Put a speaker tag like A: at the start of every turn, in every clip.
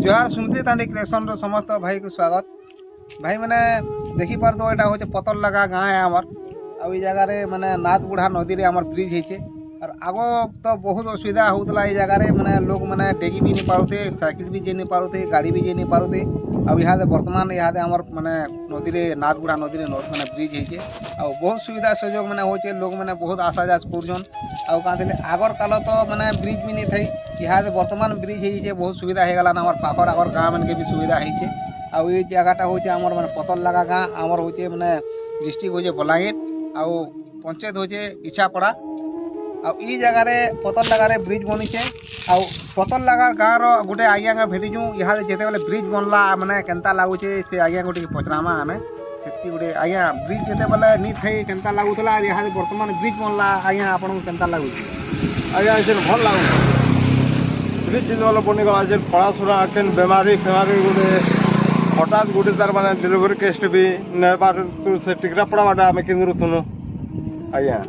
A: जोहार सुनते तांडी क्रिएशन रो समस्त भाई को स्वागत। भाई मैंने देखी पार तो एटा होचे पतल लगा गाँ है आमर आ जगह रे मैंने नाथ बुढ़ा नदी रे आमर ब्रिज होइछे और आगो तो बहुत असुविधा होतला ए जगह रे मैंने लोग मैंने डेगी भी नहीं पारुते, साइकिल भी जे नहीं पारुते, गाड़ी भी जे नहीं पारुते। अब यहाँ वर्तमान यहाँ आमर मैंने नदी रे नाथ बुढ़ा नदी रे मैंने ब्रिज होइछे आ बहुत सुविधा सुयोग मैंने होचे। लोग मैंने बहुत आशा जाच करछन आ कांदले आगर काल तो मैंने ब्रिज भी नहीं थई। यहाँ वर्तमान ब्रिज होइछे बहुत सुविधा हो गला आमर पाखर आगर गाँव मन के भी सुविधा होइछे। आ ये जगहटा होचे आमर मैंने पतल लगा गाँ आमर होचे मैंने डिस्ट्रिक्ट होचे बलांगीर आ पंचायत होचे इछापड़ा। आ ई जगह रे पतल लगा रे ब्रिज बनिछे आ पतल लगा गाँ रो गोटे आज्ञा का भेटिचु। यहाँ जेते बेले ब्रिज बनला मैंने केनता लागुचे से आज्ञा गोटे पचरामा आमे सेति गोटे आज्ञा ब्रिज जेते बेले नी थई केनता लागुतला यहाँ वर्तमान ब्रिज बनला आज्ञा आपन केनता लागुचे?
B: आज्ञा से भल लागुचे ब्रिज जिन बनी गला जे पड़ाशुरा केन बेमारी फेमारी गोटे हठात गोटे तार माने डिलीवरी केस भी नेबार तू से टिकरापड़ा बाटा आमे केंद्र थुनु आज्ञा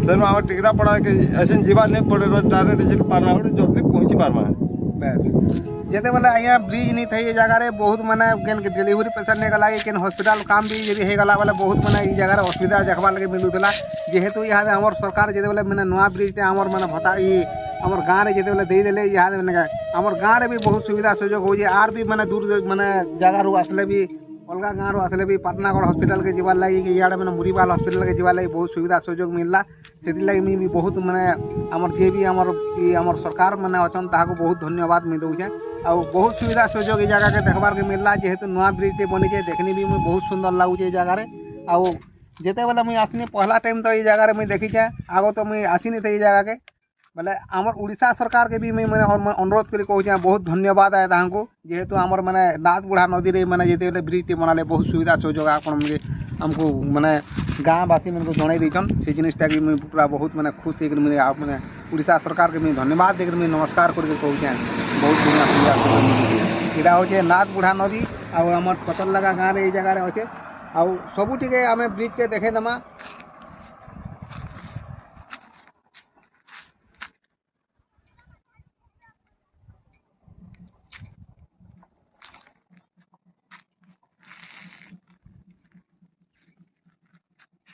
B: तेणु आम टिकरापड़ा के ऐसे जीवा नहीं पड़े डायरेक्ट जे पारना जल्दी पहुंची पारमा।
A: बस जेते बेले आज्ञा ब्रिज नहीं थई ये जगह रे बहुत माने केन डिलीवरी पेशेंट ने गला केन हॉस्पिटल काम भी यदि हे गला बेले बहुत माने ई जगह रे असुविधा देखबा लगे मिलुतला। जेहेतु यहाँ हमर सरकार जेते बेले माने नवा ब्रिज ते हमर माने भत्ता ई हमर गाँव रे जेते बेले दे देले यहाँ माने हमर गाँव रे भी बहुत सुविधा सुयोग हो जे आर भी माने दूर माने जगह रू आसले भी अलग गाँव रू आसले भी पाटनागढ़ हॉस्पिटल के जीवार लगी कि इे मैंने मुरीबाल हॉस्पिटल के जीवार लगी बहुत सुविधा सुयोग मिलला। से लगी भी बहुत मैंने आमर जे भी आमर सरकार मैंने अच्छन ताको बहुत धन्यवाद मुझे दूचे आ बहुत सुविधा सुयोग जगह के देखबार के मिलला। जेहेतु नुआ ब्रिज बनीचे देखने भी मुझे बहुत सुंदर लगुचे जगह आउ जिते बेले मुझे आसनी पहला टाइम तो ये जगह मुझे देखीचे आगो तो मुझे आसनी थे जगह के बोले आमर उड़ीसा सरकार के भी मैंने अनुरोध कर कहूँ बहुत धन्यवाद है ताको। जेहेतु आमर मैंने नाथ बुढ़ा नदी रे मैंने जिते ब्रिज टी बनाले बहुत सुविधा सुयोग आपन आमको मैंने गाँववासी मैं जन देन से जिनटा कि मुझे पूरा बहुत मैंने खुश होकर मुझे आप मैंने उड़ीसा सरकार के मुझे धन्यवाद देकर मुझे नमस्कार करके कहूँ बहुत बढ़िया सुविधा यहाँ हूँ नाथ बुढ़ा नदी आम पतल लगा गाँव रे जगह अच्छे आउ सबुटे आम ब्रिज के देखे देमा